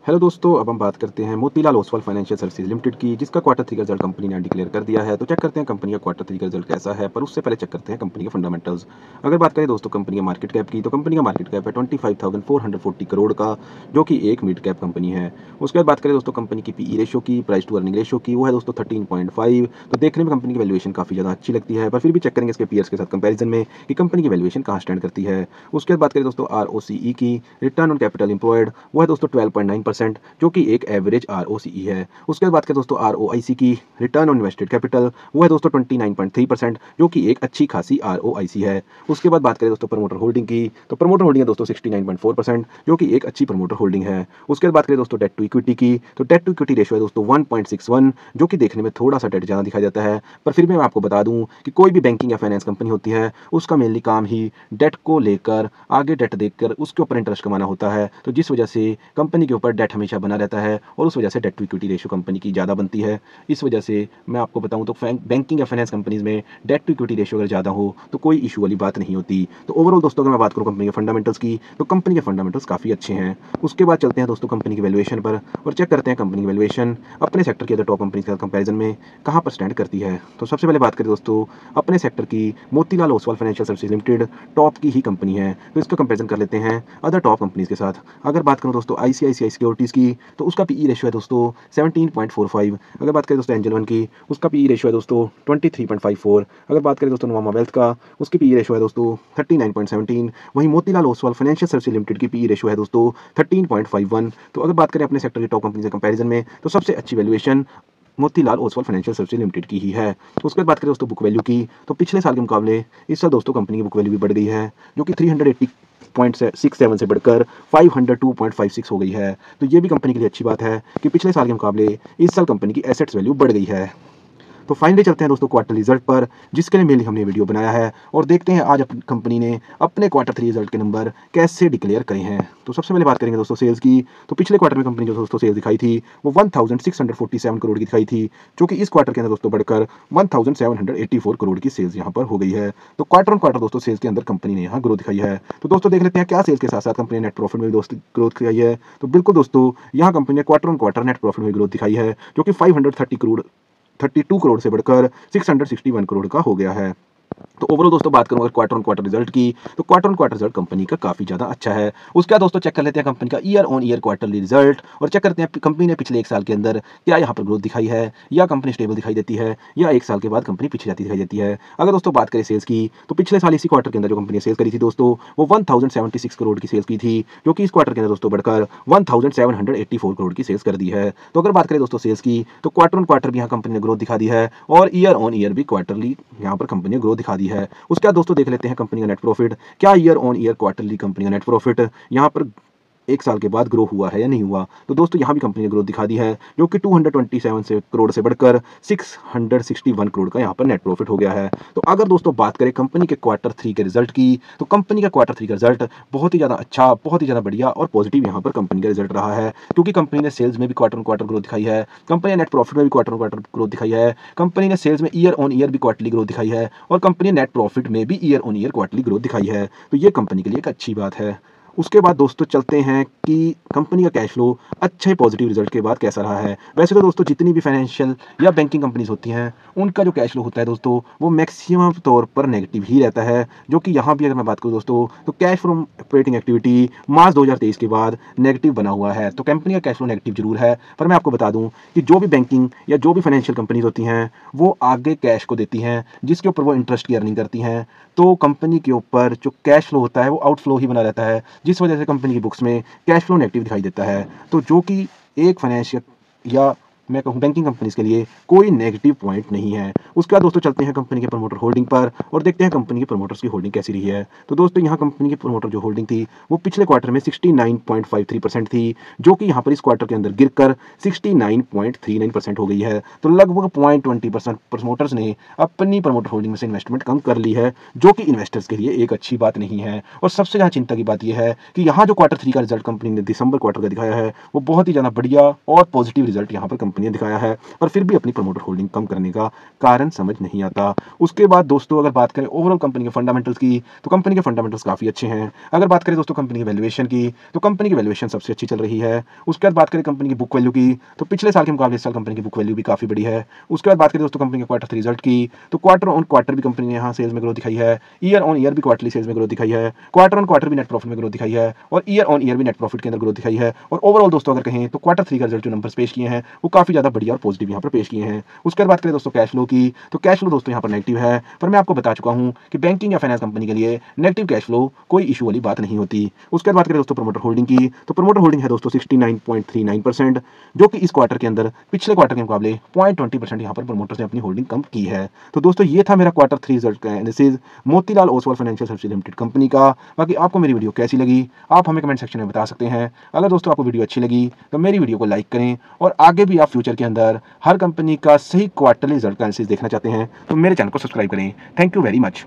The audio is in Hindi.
हेलो दोस्तों, अब हम बात करते हैं Motilal Oswal financial services limited की, जिसका क्वार्टर थ्री का रिजल्ट कंपनी ने डिक्लेयर कर दिया है। तो चेक करते हैं कंपनी का क्वार्टर थ्री का रिजल्ट कैसा है, पर उससे पहले चेक करते हैं कंपनी के फंडामेंटल्स। अगर बात करें दोस्तों कंपनी के मार्केट कैप की, तो कंपनी का मार्केट कैप है 25,440 करोड़ का, जो कि एक मिड कैप कंपनी है। उसके बाद बात करें दोस्तों कंपनी की पीई रेशियो की, प्राइस टू अर्निंग रेशियो की, वो है दोस्तों 13.5। तो देखने में कंपनी की वैल्यूएशन काफ़ी ज़्यादा अच्छी लगती है, पर फिर भी चेक करेंगे इसके पीयर्स के साथ कंपेरिजन में कि कंपनी की वैल्यूएशन कहाँ स्टैंड करती है। उसके बाद बात करें दोस्तों आरओसीई की, रिटर्न ऑन कैपिटल एम्प्लॉयड, वो है दोस्तों 12.9%, जो कि एक एवरेज आरओसीई है। उसके बाद बात करें दोस्तों आरओआईसी की, रिटर्न ऑन इन्वेस्टेड कैपिटल, वो है दोस्तों 29.3%, जो कि एक अच्छी खासी आरओआईसी है। उसके बाद बात करें दोस्तों प्रमोटर होल्डिंग की, तो प्रमोटर होल्डिंग है दोस्तों 69.4%, जो कि एक अच्छी प्रमोटर होल्डिंग है। उसके बाद बात करें दोस्तों डेट टू इक्विटी की, तो डेट टू इक्विटी रेशियो है दोस्तों 1.61, जो कि देखने में थोड़ा सा डेट ज़्यादा दिखाई देता है, पर फिर भी मैं आपको बता दूं कि कोई भी बैंकिंग या फाइनेंस कंपनी होती है, उसका मेनली काम ही डेट को लेकर, आगे डेट देखकर उसके ऊपर इंटरेस्ट कमाना होता है। तो जिस वजह से कंपनी के ऊपर डेट हमेशा बना रहता है और उस वजह से debt to equity ratio company की ज़्यादा बनती है। इस वजह से मैं आपको बताऊं तो बैंकिंग या फाइनेंस कंपनीज में डेट टू इक्विटी रेशियो अगर ज़्यादा हो तो कोई इशू वाली बात नहीं होती। तो ओवरऑल दोस्तों अगर मैं बात करूं कंपनी के फंडामेंटल्स की, तो कंपनी के फंडामेंटल्स काफ़ी अच्छे हैं। उसके बाद चलते हैं दोस्तों कंपनी की वैल्यूएशन पर और चेक करते हैं कंपनी की वैल्यूएशन अपने सेक्टर की अदर टॉप कंपनीज के कंपैरिजन में कहाँ पर स्टैंड करती है। तो सबसे पहले बात करें दोस्तों अपने सेक्टर की, Motilal Oswal financial services limited top की ही कंपनी है, तो इसका कंपैरिजन कर लेते हैं अदर टॉप कंपनीज के साथ। अगर बात करूं दोस्तों आईसीआईसीआई सिक्योरिटीज़ की, तो उसका पीई रेशियो है दोस्तों 17.45। अगर बात करें दोस्तों एंजल वन की, उसका पीई रेशियो है दोस्तों 23.54। अगर बात करें दोस्तों नवामा वेल्थ का, उसकी पीई रेशियो है दोस्तों 39.17। वहीं Motilal Oswal financial services limited की पीई रेशियो है दोस्तों 13.51। तो अगर बात करें अपने सेक्टर की टॉप कंपनी के कंपैरिजन में, तो सबसे अच्छी valuation Motilal Oswal financial services limited की ही है। उसके बाद बात करें दोस्तों बुक वैल्यू की, तो पिछले साल के मुकाबले इस साल दोस्तों कंपनी की बुक वैल्यू भी बढ़ गई है, जो कि 380.67 से बढ़कर 502.56 हो गई है। तो ये भी कंपनी के लिए अच्छी बात है कि पिछले साल के मुकाबले इस साल कंपनी की एसेट्स वैल्यू बढ़ गई है। तो फाइनली चलते हैं दोस्तों क्वार्टर रिजल्ट पर, जिसके लिए मेनली हमने वीडियो बनाया है, और देखते हैं आज कंपनी ने अपने क्वार्टर थ्री रिजल्ट के नंबर कैसे डिक्लेयर करे हैं। तो सबसे पहले बात करेंगे दोस्तों सेल्स की, तो पिछले क्वार्टर में कंपनी जो दोस्तों सेल्स दिखाई थी वो 1647 करोड़ की दिखाई थी, जो कि इस क्वार्टर के अंदर दोस्तों बढ़कर 1784 करोड़ की सेल्स यहाँ पर हो गई है। तो क्वार्टर ऑन क्वार्टर दोस्तों सेल्स के अंदर कंपनी ने यहाँ ग्रोथ दिखाई है। तो दोस्तों देख लेते हैं क्या सेल्स के साथ साथ कंपनी नेट प्रॉफिट में भी दोस्तों ग्रोथ दिखाई है। तो बिल्कुल दोस्तों यहाँ कंपनी ने quarter on quarter net profit में ग्रोथ दिखाई है, जो कि 532 करोड़ से बढ़कर 661 करोड़ का हो गया है। तो ओवरऑल दोस्तों बात करूं अगर क्वार्टर ऑन क्वार्टर रिजल्ट की, तो quarter on quarter result company का काफी ज्यादा अच्छा है। उसके बाद दोस्तों चेक कर लेते हैं कंपनी का year on year quarterly result, और चेक करते हैं कंपनी ने पिछले एक साल के अंदर क्या यहाँ पर ग्रोथ दिखाई है, या कंपनी स्टेबल दिखाई देती है, या एक साल के बाद कंपनी पीछे जाती दिखाई देती है। अगर दोस्तों बात करें सेल्स की, तो पिछले साल इसी क्वार्टर के अंदर जो कंपनी ने सेल्स करी थी दोस्तों वो 1076 करोड़ की सेल्स की थी, जो कि इस क्वार्टर के अंदर दोस्तों बढ़कर 1784 करोड़ की सेल्स कर दी है। तो अगर बात करें दोस्तों सेल्स की, तो क्वार्टर ऑन क्वार्टर भी यहाँ कंपनी ने ग्रोथ दिखा दी है, और ईयर ऑन ईयर भी क्वार्टरली यहाँ पर कंपनी ने ग्रोथ दिखा दी है। उसके बाद दोस्तों देख लेते हैं कंपनी का नेट प्रॉफिट, क्या year on year quarterly company का नेट प्रॉफिट यहाँ पर एक साल के बाद ग्रो हुआ है या नहीं हुआ। तो दोस्तों यहाँ भी कंपनी ने ग्रोथ दिखा दी है, जो कि 227 करोड़ से बढ़कर 661 करोड़ का यहाँ पर नेट प्रॉफिट हो गया है। तो अगर दोस्तों बात करें कंपनी के क्वार्टर थ्री के रिजल्ट की, तो कंपनी का क्वार्टर थ्री का रिजल्ट बहुत ही ज़्यादा अच्छा, बहुत ही ज़्यादा बढ़िया और पॉजिटिव यहाँ पर कंपनी का रिजल्ट रहा है, क्योंकि कंपनी ने सेल्स में भी क्वार्टर ऑन क्वार्टर ग्रोथ दिखाई है, कंपनी ने नेट प्रॉफिट में भी क्वार्टर ऑन क्वार्टर ग्रोथ दिखाई है, कंपनी ने सेल्स में ईयर ऑन ईयर भी क्वार्टरली ग्रोथ दिखाई है, और कंपनी ने नेट प्रॉफिट में भी year on year quarterly growth दिखाई है। तो ये कंपनी के लिए एक अच्छी बात है। उसके बाद दोस्तों चलते हैं कि कंपनी का कैश फ्लो अच्छे पॉजिटिव रिजल्ट के बाद कैसा रहा है। वैसे तो दोस्तों जितनी भी फाइनेंशियल या बैंकिंग कंपनीज होती हैं उनका जो कैश फ्लो होता है दोस्तों वो मैक्सिमम तौर पर नेगेटिव ही रहता है, जो कि यहाँ भी अगर मैं बात करूँ दोस्तों तो कैश फ्रॉम ऑपरेटिंग एक्टिविटी मार्च 2023 के बाद नेगेटिव बना हुआ है। तो कंपनी का कैश फ्लो नेगेटिव जरूर है, पर मैं आपको बता दूँ कि जो भी बैंकिंग या जो भी फाइनेंशियल कंपनीज होती हैं वो आगे कैश को देती हैं, जिसके ऊपर वो इंटरेस्ट की अर्निंग करती हैं। तो कंपनी के ऊपर जो कैश फ्लो होता है वो आउटफ्लो ही बना रहता है, जिस वजह से कंपनी की बुक्स में कैश फ्लो नेगेटिव दिखाई देता है। तो जो कि एक फाइनेंशियल या मैं कहूँ बैंकिंग कंपनीज के लिए कोई नेगेटिव पॉइंट नहीं है। उसके बाद दोस्तों चलते हैं कंपनी के प्रमोटर होल्डिंग पर और देखते हैं कंपनी के प्रमोटर्स की होल्डिंग कैसी रही है। तो दोस्तों यहाँ कंपनी की प्रमोटर जो होल्डिंग थी वो पिछले क्वार्टर में 69.53% थी, जो कि यहाँ पर इस क्वार्टर के अंदर गिरकर 69.39% हो गई है। तो लगभग 0.20% प्रमोटर्स ने अपनी प्रमोटर होल्डिंग में से इन्वेस्टमेंट कम कर ली है, जो कि इन्वेस्टर्स के लिए एक अच्छी बात नहीं है। और सबसे ज़्यादा चिंता की बात यह है कि यहाँ जो क्वार्टर थ्री का रिजल्ट कंपनी ने दिसंबर क्वार्टर का दिखाया है वो बहुत ही ज़्यादा बढ़िया और पॉजिटिव रिजल्ट यहाँ पर कंपनी ने दिखाया है, पर फिर भी अपनी प्रमोटर होल्डिंग कम करने का कारण समझ नहीं आता। उसके बाद दोस्तों अगर बात करें ओवरऑल कंपनी के फंडामेंटल्स की, तो कंपनी के फंडामेंटल्स काफ़ी अच्छे हैं। अगर बात करें दोस्तों कंपनी की वैल्यूएशन की, तो कंपनी की वैल्यूएशन सबसे अच्छी चल रही है। उसके बाद बात करें कंपनी की बुक वैल्यू की, तो पिछले साल के मुकाबले इस साल कंपनी की बुक वैल्यू भी काफ़ी बड़ी है। उसके बाद बात करें दोस्तों कंपनी के क्वार्टर 3 रिजल्ट की, तो क्वार्टर ऑन क्वार्टर भी कंपनी ने यहाँ सेल्स में ग्रोथ दिखाई है, ईयर ऑन ईयर भी क्वार्टरली सेल्स में ग्रोथ दिखाई है, क्वार्टर ऑन क्वार्टर भी नेट प्रॉफिट में ग्रोथ दिखाई है और ईयर ऑन ईयर भी नेट प्रॉफिट के अंदर ग्रोथ दिखाई है। और ओवरऑल दोस्तों अगर कहें तो क्वार्टर 3 का रिजल्ट जो नंबर्स पेश किए हैं वो काफ़ी ज़्यादा बढ़िया और पॉजिटिव यहाँ पर पेश किए हैं। उसके बाद बात करें दोस्तों कैश फ्लो की, तो कैश फ्लो दोस्तों यहाँ पर नेगेटिव है, पर मैं आपको बता चुका हूँ कि बैंकिंग या फाइनेंस कंपनी के लिए नेगेटिव कैश फ्लो कोई इशू वाली बात नहीं होती। उसके बाद बात करें दोस्तों प्रमोटर होल्डिंग की, तो प्रमोटर होल्डिंग है दोस्तों 69.39%, जो कि इस क्वार्टर के अंदर पिछले क्वार्टर के मुकाबले 0.20% यहाँ पर प्रमोटर्स ने अपनी होल्डिंग कम की है। तो दोस्तों ये था मेरा क्वार्टर 3 रिजल्ट का analysis Motilal Oswal financial services limited company का। बाकी आपको मेरी वीडियो कैसी लगी आप हमें कमेंट सेक्शन में बता सकते हैं। अगर दोस्तों आपको वीडियो अच्छी लगी तो मेरी वीडियो को लाइक करें और आगे भी आप फ्यूचर के अंदर हर कंपनी का सही क्वार्टरली रिजल्ट का एनालिसिस देखना चाहते हैं तो मेरे चैनल को सब्सक्राइब करें। Thank you very much.